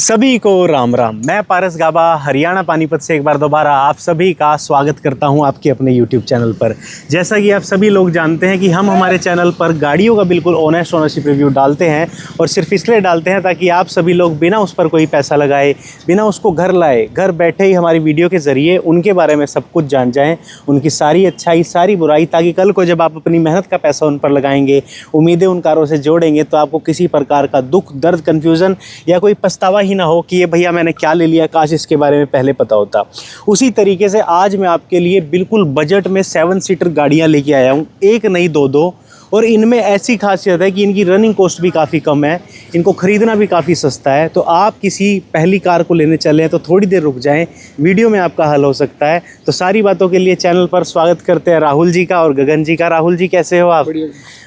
सभी को राम राम। मैं पारस गाबा हरियाणा पानीपत से एक बार दोबारा आप सभी का स्वागत करता हूं आपके अपने YouTube चैनल पर। जैसा कि आप सभी लोग जानते हैं कि हम हमारे चैनल पर गाड़ियों का बिल्कुल ऑनेस्ट ओनरशिप रिव्यू डालते हैं और सिर्फ इसलिए डालते हैं ताकि आप सभी लोग बिना उस पर कोई पैसा लगाए, बिना उसको घर लाए, घर बैठे ही हमारी वीडियो के ज़रिए उनके बारे में सब कुछ जान जाएँ, उनकी सारी अच्छाई सारी बुराई, ताकि कल को जब आप अपनी मेहनत का पैसा उन पर लगाएंगे, उम्मीदें उन कारों से जोड़ेंगे, तो आपको किसी प्रकार का दुख दर्द कन्फ्यूज़न या कोई पछतावा ही ना हो कि ये भैया मैंने क्या ले लिया, काश इसके बारे में पहले पता होता। उसी तरीके से आज मैं आपके लिए बिल्कुल बजट में 7 सीटर गाड़ियां लेके आया हूं, एक नहीं दो, और इनमें ऐसी खासियत है कि इनकी रनिंग कॉस्ट भी काफ़ी कम है, इनको ख़रीदना भी काफ़ी सस्ता है। तो आप किसी पहली कार को लेने चलें तो थोड़ी देर रुक जाएं, वीडियो में आपका हल हो सकता है। तो सारी बातों के लिए चैनल पर स्वागत करते हैं राहुल जी का और गगन जी का। राहुल जी कैसे हो आप?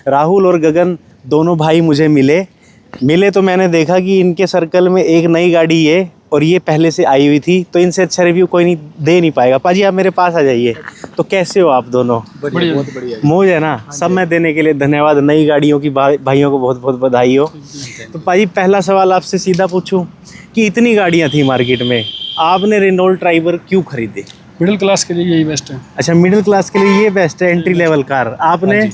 राहुल और गगन दोनों भाई मुझे मिले तो मैंने देखा कि इनके सर्कल में एक नई गाड़ी है और ये पहले से आई हुई थी, तो इनसे अच्छा रिव्यू कोई नहीं दे नहीं पाएगा। पाजी आप मेरे पास आ जाइए। तो कैसे हो आप दोनों? बढ़िया, बहुत बढ़िया। मौज है ना? सब मैं देने के लिए धन्यवाद। नई गाड़ियों की भाइयों को बहुत बहुत बधाई हो। तो पाजी पहला सवाल आपसे सीधा पूछूं कि इतनी गाड़ियाँ थी मार्केट में, आपने रेनॉल्ट ट्राइबर क्यों खरीदी? मिडिल क्लास के लिए यही बेस्ट है। अच्छा, मिडिल क्लास के लिए ये बेस्ट है, एंट्री लेवल कार। आपने?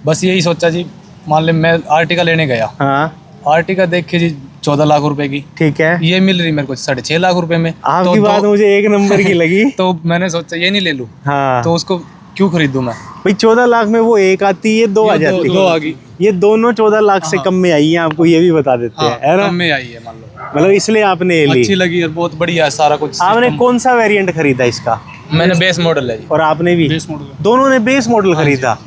बस यही सोचा जी, मान ले मैं आर्टिका लेने गया, हाँ, आर्टिका देख के जी 14 लाख रुपए की, ठीक है, ये मिल रही मेरे को 6.5 लाख रुपए में। आपकी बात मुझे एक नंबर की लगी। तो मैंने सोचा ये नहीं ले लूं, हाँ, तो उसको क्यों खरीदूं मैं? भाई 14 लाख में वो एक आती है, दो आ जाती है, दो आ गई। ये दोनों 14 लाख से कम में आई हैं, आपको ये भी बता देते हैं, है ना? कम में आई है, मान लो, मतलब इसलिए आपने ली। अच्छी लगी और बहुत बढ़िया है सारा कुछ। आपने कौन सा वेरिएंट खरीदा इसका? मैंने बेस मॉडल है जी। और आपने भी? बेस मॉडल दोनों ने बेस मॉडल खरीदा।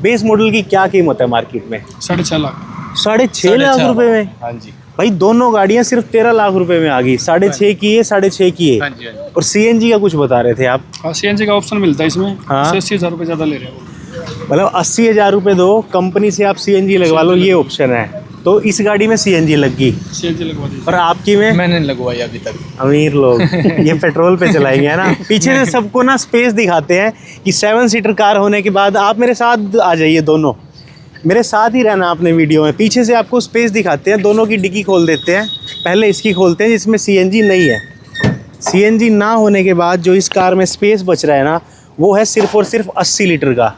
बेस मॉडल की क्या कीमत है मार्केट में? 6.5 लाख। 6.5 लाख रुपए में? हाँ जी, भाई दोनों गाड़ियां सिर्फ 13 लाख रुपए में आ गई। 6.5 की है, 6.5 की है। हाँ जी, हाँ जी। और सीएनजी का कुछ बता रहे थे आप? हाँ, सीएनजी का ऑप्शन मिलता है इसमें। हाँ। 80,000 रुपये ज़्यादा ले रहे हैं। मतलब 80,000 रुपए दो, कंपनी से आप सीएनजी लगवा लो, ये ऑप्शन है। तो इस गाड़ी में सीएनजी लग गई सीएनजी लगवा दी। और आपकी में? मैंने नहीं लगवाई अभी तक। अमीर लोग ये पेट्रोल पे चलाएंगे, है ना? पीछे से सबको ना स्पेस दिखाते हैं कि 7 सीटर कार होने के बाद। आप मेरे साथ आ जाइए, दोनों मेरे साथ ही रहना आपने वीडियो में। पीछे से आपको स्पेस दिखाते हैं, दोनों की डिक्की खोल देते हैं। पहले इसकी खोलते हैं जिसमें सीएनजी नहीं है। सीएनजी ना होने के बाद जो इस कार में स्पेस बच रहा है ना, वो है सिर्फ और सिर्फ 80 लीटर का,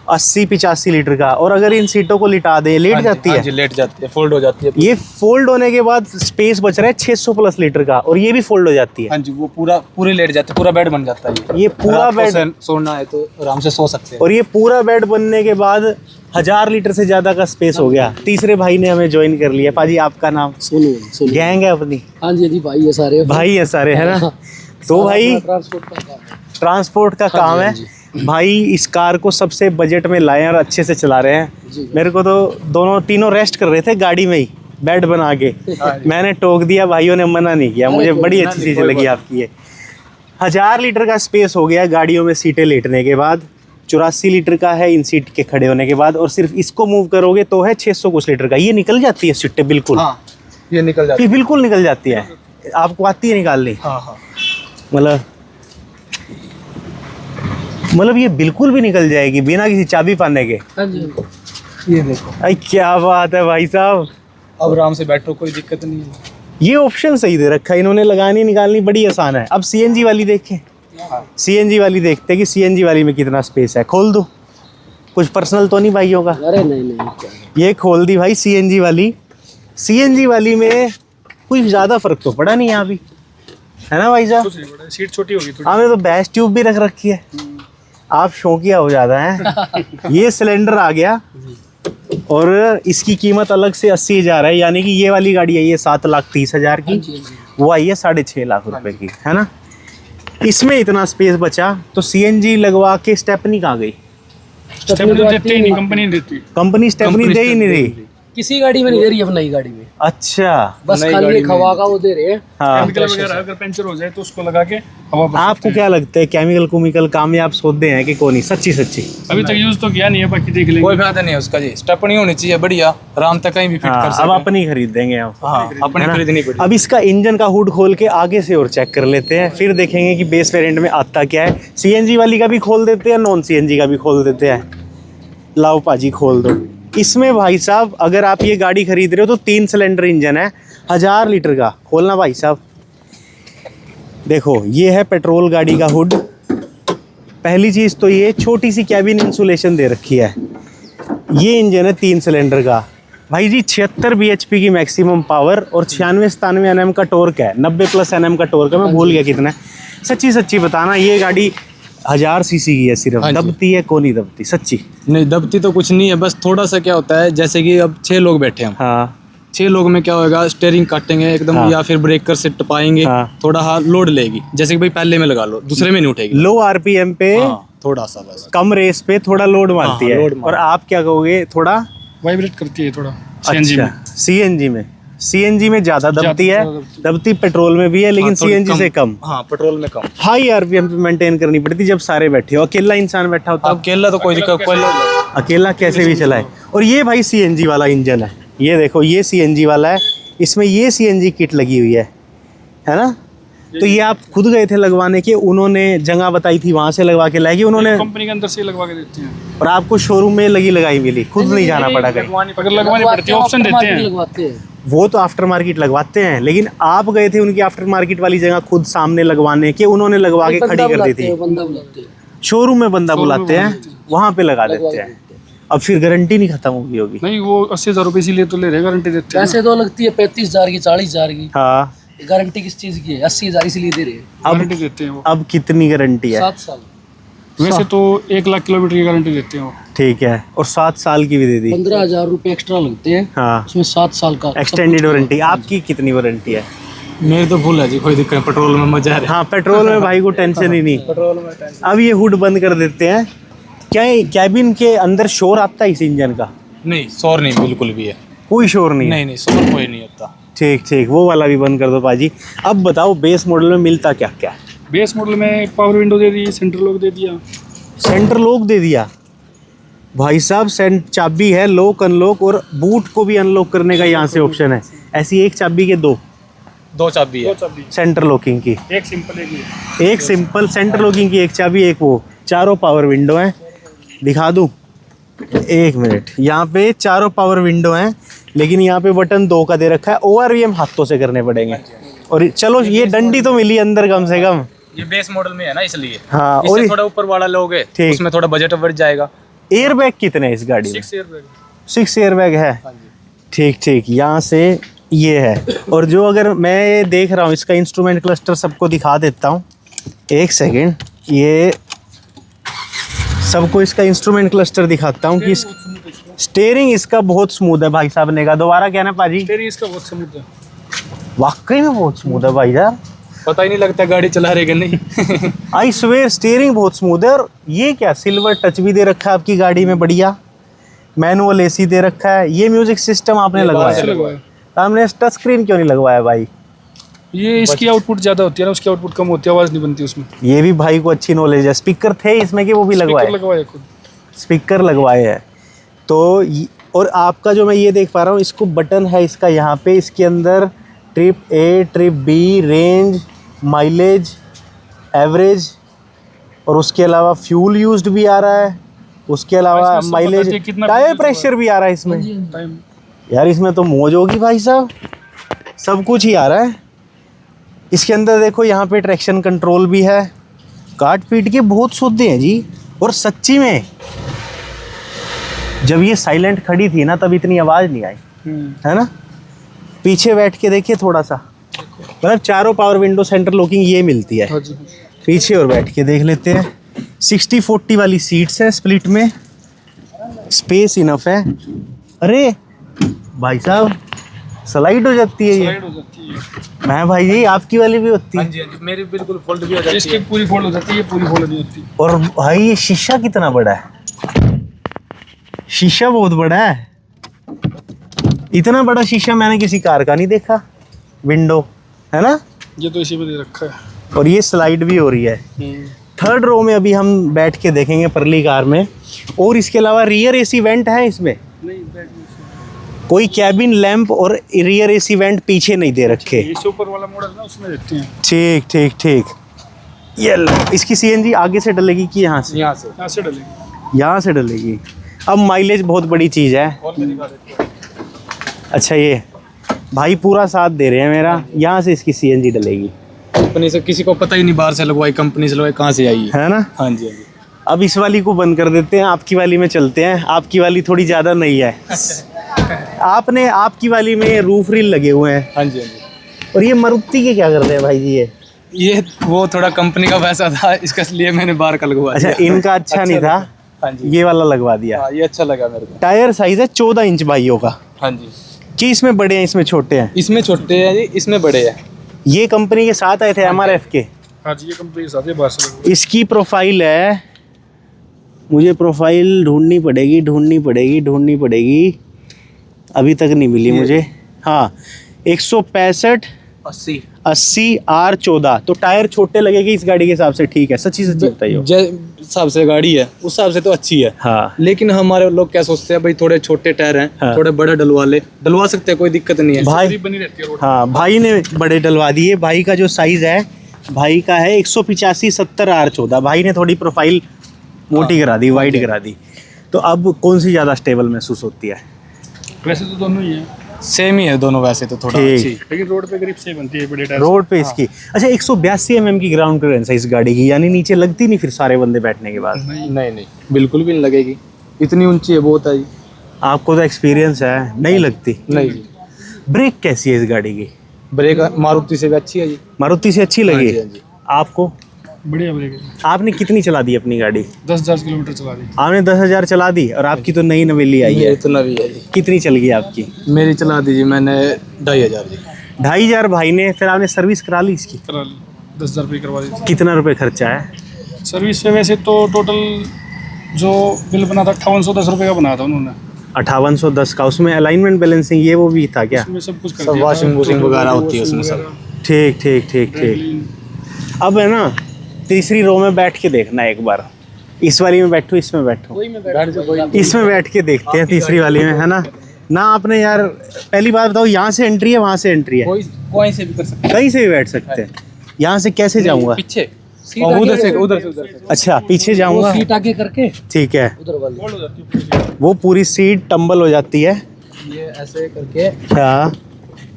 80-85 लीटर का। और अगर इन सीटों को लिटा दें, लेट जाती है, लेट जाती है, फोल्ड हो जाती है। ये फोल्ड होने के बाद स्पेस बच रहा है 600 प्लस लीटर का, और ये भी फोल्ड हो जाती है। हाँ जी, वो पूरी लेट जाती है, पूरा बेड बन जाता है। ये पूरा बेड सोना है तो आराम से सो सकते हैं। और ये पूरा बेड बनने के बाद 1000 लीटर से ज्यादा का स्पेस हो गया। तीसरे भाई ने हमें ज्वाइन कर लिया। पाजी आपका नाम? सोनू। गैंग है अपनी? हाँ जी जी, भाई है सारे। भाई है सारे, है ना? तो भाई ट्रांसपोर्ट का काम है भाई। इस कार को सबसे बजट में लाए और अच्छे से चला रहे हैं। मेरे को तो तीनों रेस्ट कर रहे थे गाड़ी में ही, बेड बना के। मैंने टोक दिया, भाइयों ने मना नहीं किया। मुझे बड़ी अच्छी चीज़ लगी आपकी ये। 1000 लीटर का स्पेस हो गया गाड़ियों में सीटें लेटने के बाद। 84 लीटर का है इन सीट के खड़े होने के बाद, और सिर्फ इसको मूव करोगे तो है 600 कुछ लीटर का। ये निकल जाती है सीटें बिल्कुल? हाँ, ये निकल जाती ये बिल्कुल निकल जाती है। आपको आती है निकालनी? हाँ हाँ, मतलब ये बिल्कुल भी निकल जाएगी बिना किसी चाबी पाने के? हाँ जी। ये देखो। अरे क्या बात है भाई साहब, अब आराम से बैठो, कोई दिक्कत नहीं है। ये ऑप्शन सही दे रखा है इन्होंने। लगानी निकालनी बड़ी आसान है। अब सीएनजी वाली देखें, सीएनजी वाली देखते हैं कि सीएनजी वाली में कितना स्पेस है। खोल दूं? कुछ पर्सनल तो नहीं भाइयों का? अरे नहीं। ये खोल दी भाई सीएनजी वाली। सीएनजी वाली में कुछ ज़्यादा फर्क तो पड़ा नहीं यहाँ भी, है ना भाई साहब? सीट छोटी होगी थोड़ी। आपने तो बैस ट्यूब भी रख रखी है। आप शौकिया हो जाता है। ये सिलेंडर आ गया और इसकी कीमत अलग से 80,000 है, यानी कि ये वाली गाड़ी आई है 7,30,000 की, वो आई है 6.5 लाख रुपए की, है ना? इसमें इतना स्पेस बचा तो सीएनजी लगवा के स्टेपनी कहाँ गई? स्टेपनी तो देती ही नहीं, कंपनी नहीं देती। कंपनी स्टेपनी दे ही नहीं रही। किसी गाड़ी में नहीं दे रही, अब नई गाड़ी में अच्छा, बस खाली एक हवा का वो दे रहे हैं। हाँ। केमिकल वगैरह अगर पंचर हो जाए तो उसको लगा के हवा भर आपको क्या लगता है केमिकल कुमिकल कामयाब सौदे हैं कि कौन? सच्ची? अभी तक यूज तो किया नहीं है, बाकी देख लेंगे। कोई फायदा नहीं है उसका जी। स्टेपनी होनी चाहिए बढ़िया, आराम तक कहीं भी फिट कर हाँ, सकते अब हैं। अपनी खरीद देंगे हम। हाँ, अपनी है ना? खरीदनी पड़ेगी। अब इसका इंजन का हुड खोल के आगे से और चेक कर लेते हैं, फिर देखेंगे कि बेस वेरिएंट में आता क्या है। सीएनजी वाली का भी खोल देते हैं, नॉन सीएनजी का भी खोल देते हैं। लाओ पाजी खोल दो। इसमें भाई साहब अगर आप ये गाड़ी खरीद रहे हो तो 3 सिलेंडर इंजन है। 1000 लीटर का। खोलना भाई साहब। देखो ये है पेट्रोल गाड़ी का हुड। पहली चीज़ तो ये छोटी सी कैबिन इंसुलेशन दे रखी है। ये इंजन है 3 सिलेंडर का भाई जी, 76 bhp की मैक्सिमम पावर और 96-97 Nm का टॉर्क है। 90+ Nm का टॉर्क है, मैं भूल गया कितना है। सच्ची सच्ची बताना, ये गाड़ी 1000 सीसी की है सिर्फ। हाँ जी। दबती है को नहीं दबती सच्ची? नहीं दबती तो कुछ नहीं है, बस थोड़ा सा क्या होता है, जैसे कि अब 6 लोग बैठे हैं, हाँ 6 लोग में क्या होगा, स्टेयरिंग काटेंगे एकदम हाँ। या फिर ब्रेकर से टपाएंगे, हाँ। थोड़ा हाथ लोड लेगी, जैसे कि भाई पहले में लगा लो, दूसरे में नहीं उठेगी। लो आरपीएम पे हाँ, थोड़ा सा बस कम रेस पे थोड़ा लोड मारती हाँ, है। लोड मार- और आप क्या कहोगे? थोड़ा वाइब्रेट करती है थोड़ा सीएनजी में। सीएनजी में ज्यादा दबती है। दबती पेट्रोल में भी है, लेकिन हाँ, थोड़ी सीएनजी से कम। हाँ, पेट्रोल में कम। हाई आरपीएम पे मेंटेन करनी पड़ती जब सारे बैठे हो। अकेला इंसान बैठा होता अब अकेला तो कोई दिक्कत, कोई अकेला कैसे भी चलाए। और ये भाई सीएनजी वाला इंजन है, ये देखो ये सीएनजी वाला है। इसमें ये सीएनजी किट लगी हुई है ना? तो ये आप खुद गए थे लगवाने के, उन्होंने जगह बताई थी वहां से लगवा के लाएगी उन्होंने, कंपनी के अंदर से लगवा के देते हैं। और आपको शोरूम में लगी लगाई मिली, खुद नहीं जाना पड़ा कहीं? अगर लगवानी पड़ती है ऑप्शन देते हैं। लगवाते हैं। वो तो आफ्टर मार्केट लगवाते हैं, लेकिन आप गए थे उनकी आफ्टर मार्केट वाली जगह खुद सामने लगवाने के, उन्होंने लगवा के खड़ी कर दी थी। बंदा बुलाते हैं। शोरूम में बंदा बुलाते हैं, वहां पे लगा देते हैं। अब फिर गारंटी नहीं खत्म होगी। नहीं वो 80,000 रुपये इसीलिए तो ले रहे, गारंटी देते हैं। पैसे तो लगती है 35,000 की, 40,000 की। हाँ गारंटी किस चीज की है? 80,000 इसलिए दे रहे हैं। गारंटी देते हैं वो। अब कितनी गारंटी है? 7 साल। वैसे तो 1 लाख किलोमीटर की गारंटी देते हैं वो। ठीक है, और 7 साल की भी दे दी। 15,000 रुपये एक्स्ट्रा लगते हैं, हाँ उसमें 7 साल का एक्सटेंडेड वारंटी। आपकी कितनी वारंटी है? मेरी तो भूल है जी, कोई दिक्कत, पेट्रोल में मजा आ रहा हाँ पेट्रोल में भाई को टेंशन ही नहीं। पेट्रोल में टेंशन अब ये हुड बंद कर देते हैं। क्या कैबिन के अंदर शोर आता है इस इंजन का? नहीं, शोर नहीं बिल्कुल भी है। कोई शोर नहीं है? नहीं नहीं, शोर कोई नहीं होता। ठीक ठीक, वो वाला भी बंद कर दो पाजी। अब बताओ बेस मॉडल में मिलता क्या क्या? बेस मॉडल में पावर विंडो दे दी, सेंटर लॉक दे दिया। सेंटर लॉक दे दिया भाई साहब। चाबी है लॉक अनलॉक, और बूट को भी अनलॉक करने का यहाँ से ऑप्शन है। ऐसी एक चाबी के दो चाबी है सेंटर लॉकिंग की। एक सिंपल एक सिंपल सेंटर लॉकिंग की एक चाबी, एक वो। चारों पावर विंडो हैं, दिखा दूँ? एक मिनट, यहाँ पे चारों पावर विंडो हैं, लेकिन यहाँ पे बटन 2 का दे रखा है। ORVM हाथों से करने पड़ेंगे। और चलो ये डंडी तो मिली अंदर कम से कम। ये बेस मॉडल में है ना, इसलिए। हाँ, इससे और थोड़ा ऊपर वाला लोगे ठीक। उसमें थोड़ा बजट बढ़ जाएगा। एयरबैग कितने हैं इस गाड़ी में? 6 एयरबैग। 6 एयरबैग है। ठीक ठीक, यहाँ से ये है। और जो अगर मैं देख रहा हूँ इसका इंस्ट्रूमेंट क्लस्टर सबको दिखा देता हूँ, एक सेकेंड। ये सबको इसका इंस्ट्रूमेंट क्लस्टर दिखाता हूँ कि स्टेयरिंग इसका बहुत स्मूथ है भाई साहब ने कहा। दोबारा क्या ना पाजी? स्टीयरिंग इसका बहुत स्मूथ है। वाकई में बहुत स्मूथ है भाई साहब, पता ही नहीं लगता गाड़ी चला रहे कि नहीं। आई स्वेयर स्टीयरिंग बहुत स्मूथ है। और ये क्या सिल्वर टच भी दे रखा है आपकी गाड़ी में, बढ़िया। मैनुअल एसी दे रखा है। ये म्यूजिक सिस्टम आपने लगवाया, लगवाया। आपने टच स्क्रीन क्यों नहीं लगवाया भाई? ये इसकी आउटपुट ज़्यादा होती है ना, उसकी आउटपुट कम होती है, आवाज़ नहीं बनती उसमें। ये भी भाई को अच्छी नॉलेज है। स्पीकर थे इसमें कि वो भी लगवाए? स्पीकर लगवाया खुद। स्पीकर लगवाए हैं तो और आपका जो मैं ये देख पा रहा हूँ, इसको बटन है इसका यहाँ पे। इसके अंदर trip A, trip B, range, mileage, average, और उसके अलावा फ्यूल यूज्ड भी आ रहा है। उसके अलावा इसमें सब माइलेज, बताते हैं कितना टायर fuel प्रेशर भी आ रहा है इसमें। टाइम यार इसमें तो मौज होगी भाई साहब, सब कुछ ही आ रहा है इसके अंदर। देखो यहाँ पे ट्रैक्शन कंट्रोल भी है। काट पीट के बहुत सौदे हैं जी। और सच्ची में जब ये साइलेंट खड़ी थी ना, तब इतनी आवाज़ नहीं आई, है ना? पीछे बैठ के देखिए थोड़ा सा, मतलब चारों पावर विंडो सेंटर लॉकिंग ये मिलती है। हाँ जी। पीछे और बैठ के देख लेते हैं। 60-40 वाली सीट्स है स्प्लिट में, स्पेस इनफ है। अरे भाई साहब स्लाइड हो जाती है ये। स्लाइड हो जाती है। मैं भाई जी आपकी वाली भी होती हाँ है। जी, हाँ जी, मेरी बिल्कुल फोल्ड भी हो जाती इसकी है। पूरी फोल्ड हो जाती है, ये पूरी फोल्ड नहीं होती। और भाई ये शीशा कितना बड़ा है, शीशा बहुत बड़ा है। इतना बड़ा शीशा मैंने किसी कार का नहीं देखा। विंडो है ना, ये तो इसी में दे रखा है। और ये स्लाइड भी हो रही है। थर्ड रो में अभी हम बैठ के देखेंगे परली कार में। और इसके अलावा रियर एसी वेंट है इसमें, नहीं बैठ नहीं। कोई कैबिन लैंप और रियर एसी वेंट पीछे नहीं दे रखे। इससे ऊपर वाला मॉडल ना उसमें देते हैं। ठीक ठीक ठीक। ये लो, इसकी सीएनजी आगे से डलेगी कि यहाँ से? यहाँ से यहाँ से डलेगी। यहाँ से डलेगी। अब माइलेज बहुत बड़ी चीज़ है। खोल के दिखा देते हैं। अच्छा ये भाई पूरा साथ दे रहे हैं मेरा। यहाँ से इसकी सीएनजी डलेगी, कंपनी से किसी को पता ही नहीं, बाहर से लगवाई, कंपनी से लगवाई, कहाँ से आई है। है ना। हाँ जी, हाँ जी। अब इस वाली को बंद कर देते हैं, आपकी वाली में चलते हैं। आपकी वाली थोड़ी ज़्यादा नई है। आपकी वाली में रूफ रिल लगे हुए हैं। हाँ जी, हाँ जी। और ये मारुति के क्या करते हैं भाई जी? ये वो थोड़ा कंपनी का पैसा था, इसका लिए मैंने बाहर का लगवा अच्छा, दिया। इनका अच्छा नहीं था, हाँ जी, ये वाला लगवा दिया। हाँ, ये अच्छा लगा मेरे को। टायर साइज है 14 इंच भाइयों का। हाँ जी, कि इसमें बड़े हैं इसमें छोटे हैं? इसमें छोटे हैं जी, इसमें बड़े हैं। ये कंपनी के साथ आए थे MRF के। हाँ जी, ये कंपनी के साथ है बाहर से। इसकी प्रोफाइल है, मुझे प्रोफाइल ढूंढनी पड़ेगी, अभी तक नहीं मिली मुझे। हाँ, 165 80 R14। तो टायर छोटे लगेंगे इस गाड़ी के हिसाब से, ठीक है? सच्ची बताइए। जिस हिसाब से गाड़ी है उस हिसाब से तो अच्छी है। हाँ, लेकिन हमारे लोग क्या सोचते हैं, भाई थोड़े छोटे टायर हैं, हाँ। थोड़े बड़े डलवा सकते हैं, कोई दिक्कत नहीं है। भाई बनी रहती है रोड। हाँ, भाई ने बड़े डलवा दिए। भाई का जो साइज है, भाई का है 185 70 R14। भाई ने थोड़ी प्रोफाइल मोटी करा दी, वाइड करा दी। तो अब कौन सी ज़्यादा स्टेबल महसूस होती है? वैसे तो दोनों ही है, सेम ही है दोनों वैसे तो, थोड़ा ठीक। अच्छी। लेकिन रोड पे ग्रिप से बनती है बड़े टायर। रोड पे इसकी अच्छा 182 mm की ग्राउंड क्लियरेंस है इस गाड़ी की, यानी नीचे लगती नहीं फिर सारे बंदे बैठने के बाद। नहीं, बिल्कुल भी नहीं लगेगी, इतनी ऊंची है, बहुत है जी। आपको तो एक्सपीरियंस है, नहीं लगती। नहीं जी। ब्रेक कैसी है इस गाड़ी की? ब्रेक मारुति से भी अच्छी है जी। मारुति से अच्छी हाँ लगी? जी, हाँ जी। आपको? बढ़िया ब्रेक है। आपने कितनी चला दी अपनी गाड़ी? 10,000 किलोमीटर चला दी। आपने 10,000 चला दी, और आपकी तो नई नवेली आई है। ये तो नवी है जी। कितनी चल गई आपकी? मेरी चला दी जी मैंने 2,500 जी। 2,500 भाई ने। फिर आपने सर्विस करा ली इसकी? करा ली, 10,000 रुपये करवा दी। कितना रुपए खर्चा है? सर्विस पे वैसे तो टोटल जो बिल बना था 5810 रुपये का बनाया था उन्होंने। 5810 का? उसमें अलाइनमेंट बैलेंसिंग ये वो भी था क्या? उसमें सब कुछ कर सब दिया था। वॉशिंग वूशिंग टोटल वगैरह होती है वॉशिंग उसमें सब। वगैरह, ठीक ठीक ठीक ठीक। ड्राई अब है ना, तीसरी रो में बैठ के देखना एक बार। इस वाली में बैठो, इसमें बैठो, इसमें बैठ के देखते हैं तीसरी वाली में, है ना। ना आपने यार, पहली बात बताओ, यहाँ से एंट्री है वहाँ से एंट्री है? कोई से भी कर सकते कहीं से भी बैठ सकते हैं। यहाँ से कैसे जाऊँगा? पीछे सीट और आगे उधर से अच्छा, पीछे वो जाऊँगा, सीट आगे करके ठीक है। उधर वाली हो जाती है पूरी। वो पूरी सीट टम्बल हो जाती है। ये ऐसे करके हाँ,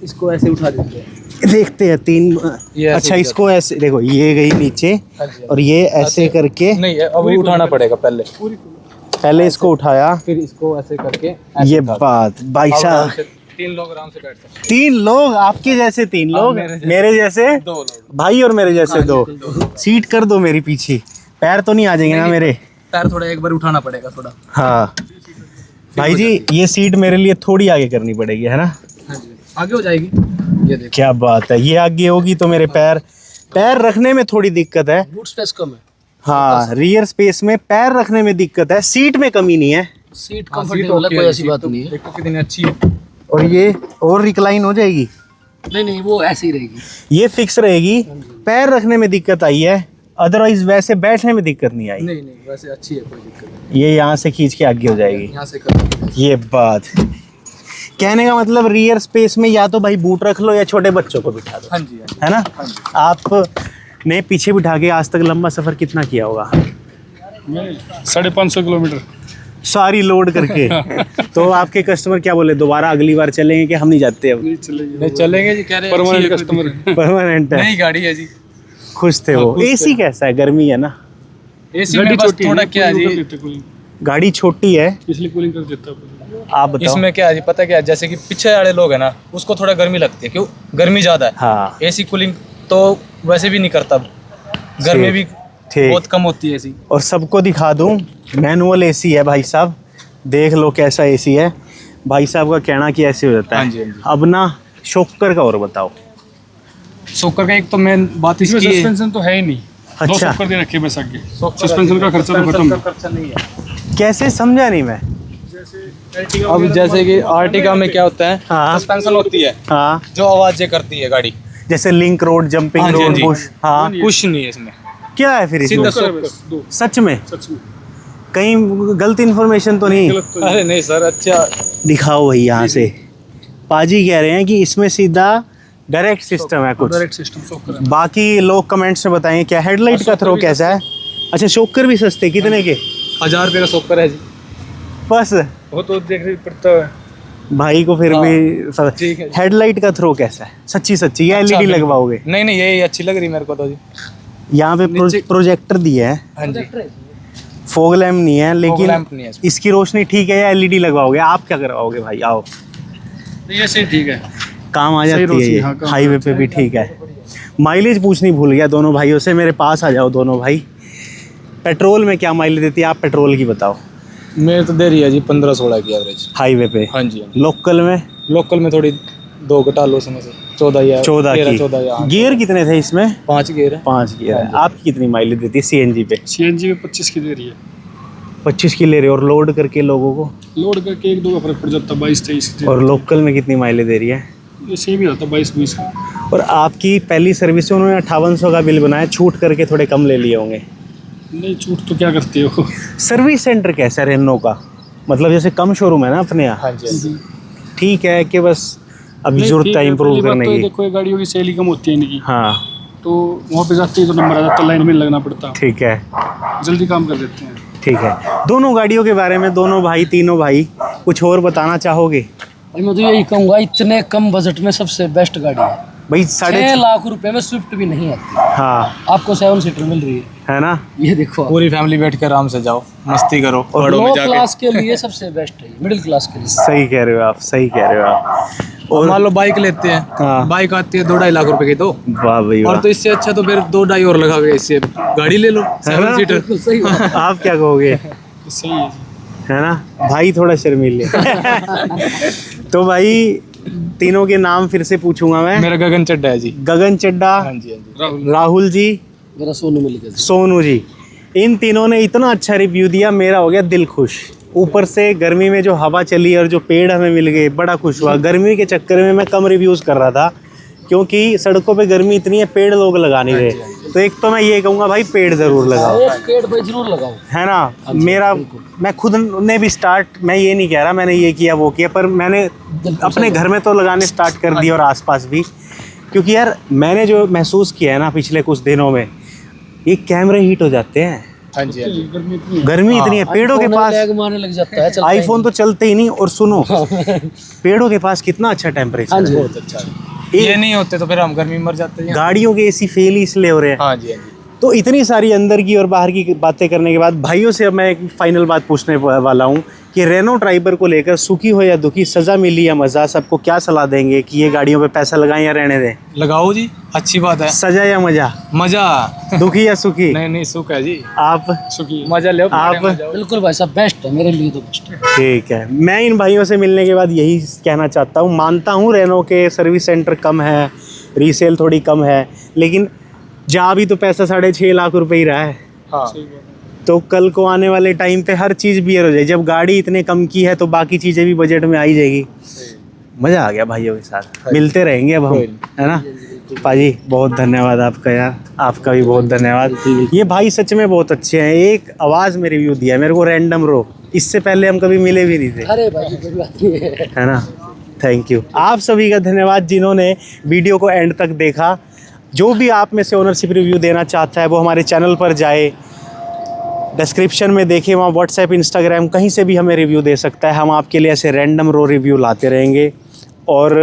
इसको ऐसे उठा देते हैं। देखते हैं तीन। ये ऐसे अच्छा, ही इसको ऐसे देखो, ये गई नीचे हाँ जी, और ये ऐसे करके नहीं अब उठाना पड़ेगा पहले, पहले इसको उठाया। फिर इसको ऐसे करके ये बात भाई साहब, 3 लोग आराम से बैठ सकते हैं। 3 लोग आपके जैसे 3 लोग, मेरे जैसे 2 लोग, भाई और मेरे जैसे 2। सीट कर दो मेरी पीछे, पैर तो नहीं आ जाएंगे ना मेरे? पैर थोड़ा एक बार उठाना पड़ेगा थोड़ा। हाँ भाई जी, ये सीट मेरे लिए थोड़ी आगे करनी पड़ेगी, है ना? हाँ जी, आगे हो जाएगी। ये देखो, क्या बात है, ये आगे होगी तो मेरे पैर रखने में थोड़ी दिक्कत है। बूट स्पेस कम है, हाँ, रियर स्पेस में पैर रखने में दिक्कत है। सीट में कमी नहीं है। सीट कंफर्टेबल है, कोई ऐसी बात नहीं है। देखो कितनी अच्छी है। और ये और रिक्लाइन हो जाएगी? नहीं वो ऐसी ही रहेगी। ये फिक्स रहेगी। पैर रखने में दिक्कत आई है, अदरवाइज वैसे बैठने में दिक्कत नहीं आई। नहीं वैसे अच्छी है, कोई दिक्कत नहीं। ये यहाँ से खींच के आगे हो जाएगी। यहाँ से कर, ये बात कहने का मतलब, रियर स्पेस में या तो भाई बूट रख लो या छोटे बच्चों को बिठा दो, हाँ जी, हाँ जी। है ना। आपने पीछे बिठा के आज तक लंबा सफर कितना किया होगा? मैं 550 किलोमीटर सारी लोड करके। तो आपके कस्टमर क्या बोले, दोबारा अगली बार चलेंगे कि हम नहीं जाते अब? नहीं चलेगी। नहीं चलेंगे जी, कह रहे हैं परमानेंट अच्छी है, कस्टमर। परमानेंट है। नई गाड़ी है जी। खुश थे वो। एसी कैसा है? गर्मी है ना? एसी में बस थोड़ा क्या है जी, गाड़ी छोटी है इसलिए कूलिंग कर देता है। आप बताओ। इसमें क्या है जी, पता क्या है, जैसे कि पीछे वाले लोग हैं ना, उसको थोड़ा गर्मी लगती है, क्यों? गर्मी ज्यादा है। हाँ एसी कूलिंग तो वैसे भी नहीं करता, गर्मी भी ठीक। बहुत कम होती है एसी। और सबको दिखा दूं, मैनुअल एसी है भाई साहब, देख लो कैसा एसी है। भाई साहब का कहना कि ऐसे हो जाता है। हाँ जी, हाँ जी। अब ना शॉकर का और बताओ। शॉकर का एक तो मेन बात इसमें इसकी है, सस्पेंशन तो है ही नहीं। दो अच्छा। शॉकर दे रखे बस आगे, सस्पेंशन का खर्चा तो खत्म। खर्चा नहीं है। कैसे, समझा नहीं मैं। अब जैसे कि आर्टिका में क्या होता है, हाँ। सस्पेंशन होती है हाँ, जो आवाजें करती है गाड़ी, जैसे लिंक रोड, जंपिंग हाँ जी, हाँ रोड, जी। पुश। हाँ, कुछ नहीं है इसमें, क्या है फिर इसमें? सीधा शॉकर है बस, दो सच में? सच में। कहीं गलत इन्फॉर्मेशन तो नहीं? गलत तो अरे नहीं सर, अच्छा दिखाओ भाई यहाँ से। पाजी कह रहे हैं कि इसमें सीधा डायरेक्ट सिस्टम है कुछ। डायरेक्ट सिस्टम शॉकर है। बाकी लोग कमेंट्स में बताएं क्या हेडलाइट का थ्रो कैसा है। अच्छा, शॉकर भी सस्ते, कितने के? 1000 रुपये का शॉकर है जी। बस वो तो देखने पड़ता है। भाई को फिर भी ठीक है। हेडलाइट का थ्रो कैसा है? सच्ची सच्ची या एलईडी लगवाओगे? नहीं नहीं, यही अच्छी लग रही मेरे को तो जी। यहाँ पे प्रोजेक्टर दिया है, हाँ जी, फॉग लैम्प नहीं है, लेकिन लैंप नहीं है इसमें। इसकी रोशनी ठीक है या एलईडी लगवाओगे? आप क्या करवाओगे भाई? आओ, ये सही ठीक है। काम आ सही जाती है रोशनी, ये, हाँ, काम हाईवे पे भी ठीक है। माइलेज पूछनी भूल गया दोनों भाइयों से, मेरे पास आ जाओ दोनों भाई। पेट्रोल में क्या माइलेज देती है? आप पेट्रोल की बताओ। मेरे तो दे रही है जी 15-16 की एवरेज। हाईवे पे? हाँ जी, लोकल में? लोकल में थोड़ी 2 घटा लो उसमें से, 14 या 14 की। 14 या गियर कितने थे इसमें? 5 गियर है। 5 गियर है। आपकी कितनी माइलेज देती है सीएनजी पे? सीएनजी में 25 की दे रही है। 25 की ले रहे हो, और लोड करके लोगों को? लोड करके 1-2 का फर्क पड़ जाता है, 22-23। और लोकल में कितनी माइलेज दे रही है? ये सेम ही आता है, 22-20 का। और आपकी पहली सर्विस से उन्होंने 5800 का बिल बनाया, छूट करके थोड़े कम ले लिए होंगे। नहीं, छूट तो क्या करते हो। सर्विस सेंटर कैसा है रेनो का? मतलब जैसे कम शोरूम है ना अपने यहाँ, हाँ जी, हाँ जी। ठीक है कि बस अभी नहीं, जरूरत ठीक है है, इम्प्रूव पहली बात करने तो ये की? देखो, ये गाड़ियों की सेल ही कम होती है इनकी, हाँ तो वहाँ पे जाते ही तो नंबर आ जाता है, लाइन में लगना पड़ता, ठीक है, जल्दी काम कर देते हैं। ठीक है। दोनों गाड़ियों के बारे में दोनों भाई, तीनों भाई कुछ और बताना चाहोगे? भाई मैं तो यही कहूँगा, इतने कम बजट में सबसे बेस्ट गाड़ी है। भाई 6 लाख रुपए में स्विफ्ट भी नहीं आती, हाँ, आपको 7 सीटर मिल रही है है ना? ये देखो। पूरी फैमिली बैठ के आराम से जाओ, मस्ती करो और पहाड़ों में लो जाके। क्लास के लिए सबसे बेस्ट है, मिडिल क्लास के लिए। सही कह रहे हो आप, सही कह रहे हो आप। और मान लो बाइक लेते हैं, हाँ। बाइक आती है 2-2.5 लाख रुपए की, तो वाह भाई और वाह। तो इससे अच्छा तो फिर 2-2.5 और लगा के इससे गाड़ी ले लो 7 सीटर। बिल्कुल सही बात है। आप क्या कहोगे? सही है जी। है ना भाई, थोड़ा शर्मीले। तो भाई तीनों के नाम फिर से पूछूंगा मैं। मेरा गगन चड्डा है जी। गगन चड्डा, हाँ जी, हाँ जी। राहुल, राहुल जी, मेरा सोनू मिल गया। सोनू जी, इन तीनों ने इतना अच्छा रिव्यू दिया, मेरा हो गया दिल खुश। ऊपर से गर्मी में जो हवा चली और जो पेड़ हमें मिल गए, बड़ा खुश हुआ। गर्मी के चक्कर में मैं कम रिव्यूज़ कर रहा था, क्योंकि सड़कों पे गर्मी इतनी है, पेड़ लोग लगा नहीं रहे। तो एक तो मैं ये कहूँगा भाई, पेड़ ज़रूर लगाओ, एक पेड़ भाई जरूर लगाओ। है ना? मेरा, मैं खुद ने भी स्टार्ट, मैं ये नहीं कह रहा मैंने ये किया वो किया, पर मैंने अपने घर में तो लगाने स्टार्ट कर दिया और आसपास भी। क्योंकि यार मैंने जो महसूस किया है ना पिछले कुछ दिनों में, ये कैमरे हीट हो जाते हैं, हाँ जी, हाँ जी। गर्मी इतनी गर्मी इतनी है पेड़ों के iPhone पास। लैग मारने लग जाता है, चलता ही आईफोन तो चलते ही नहीं। और सुनो, पेड़ों के पास कितना अच्छा हाँ टेम्परेचर जी। है। बहुत अच्छा है। ये नहीं होते तो फिर हम गर्मी में मर जाते हैं। गाड़ियों के एसी फेल ही इसलिए हो रहे हैं। हाँ जी, हाँ जी। तो इतनी सारी अंदर की और बाहर की बातें करने के बाद भाइयों से अब मैं एक फाइनल बात पूछने वाला हूँ कि रेनो ट्राइबर को लेकर सुखी हो या दुखी, सज़ा मिली या मज़ा, सबको क्या सलाह देंगे कि ये गाड़ियों पे पैसा लगाएं या रहने दें? लगाओ जी, अच्छी बात है। सज़ा या मज़ा, मजा। दुखी या सुखी? नहीं नहीं, सुख है जी। आप? सुखी है। मजा ले आप? बिल्कुल भाई साहब, बेस्ट है मेरे लिए तो बेस्ट है। ठीक है, मैं इन भाइयों से मिलने के बाद यही कहना चाहता हूँ। मानता हूँ रेनो के सर्विस सेंटर कम है, रीसेल थोड़ी कम है, लेकिन जहाँ भी तो पैसा 6.5 लाख रुपए ही रहा है। हाँ, सही बात है। तो कल को आने वाले टाइम पे हर चीज़ बियर हो जाए। जब गाड़ी इतने कम की है तो बाकी चीज़ें भी बजट में आई जाएगी। मज़ा आ गया भाइयों के साथ, मिलते रहेंगे अब हम, है ना? पाजी बहुत धन्यवाद आपका यार, आपका भी बहुत धन्यवाद। ये भाई सच में बहुत अच्छे हैं। एक आवाज़ में रिव्यू दिया मेरे को, रैंडम रो, इससे पहले हम कभी मिले भी नहीं थे, अरे भाई कोई बात नहीं है ना? Thank you. आप सभी का धन्यवाद जिन्होंने वीडियो को एंड तक देखा। जो भी आप में से ओनरशिप रिव्यू देना चाहता है वो हमारे चैनल पर जाए, डिस्क्रिप्शन में देखें, वहाँ व्हाट्सएप, इंस्टाग्राम, कहीं से भी हमें रिव्यू दे सकता है। हम आपके लिए ऐसे रैंडम रो रिव्यू लाते रहेंगे। और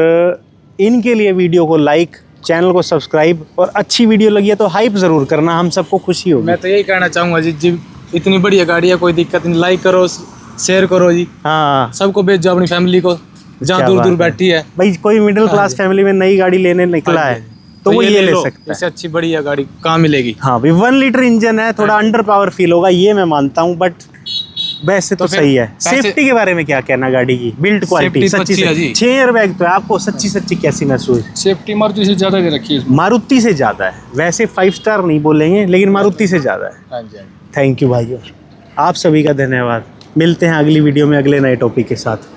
इनके लिए वीडियो को लाइक, चैनल को सब्सक्राइब, और अच्छी वीडियो लगी है तो हाइप ज़रूर करना, हम सबको खुशी होगी। मैं तो यही कहना चाहूँगा जी, जी इतनी बढ़िया गाड़ी है, कोई दिक्कत नहीं। लाइक करो, शेयर करो जी, हाँ सबको भेजो अपनी फैमिली को, जहाँ क्या दूर बात दूर है। बैठी है। भाई कोई मिडिल क्लास फैमिली में नई गाड़ी लेने निकला है तो वो ये ले सकता है। इससे अच्छी बढ़िया गाड़ी कहाँ मिलेगी? हाँ भाई, 1 लीटर इंजन है, थोड़ा अंडर पावर फील होगा, ये मैं मानता हूँ, बट वैसे तो फिर सही है। पैसे- सेफ्टी के बारे में क्या कहना गाड़ी की? बिल्ड क्वालिटी सेफ्टी तो सच्ची अच्छी है सच्ची जी। 6 एयरबैग तो है, आपको सच्ची सच्ची कैसी महसूस? सेफ्टी मारुति से ज़्यादा दे रखी है इसमें। मारुति से ज़्यादा है, वैसे 5 स्टार नहीं बोलेंगे, लेकिन मारुति से ज़्यादा है। हाँ जी, हाँ जी। थैंक यू भाइयों, आप सभी का धन्यवाद। मिलते हैं अगली वीडियो में अगले नए टॉपिक के साथ।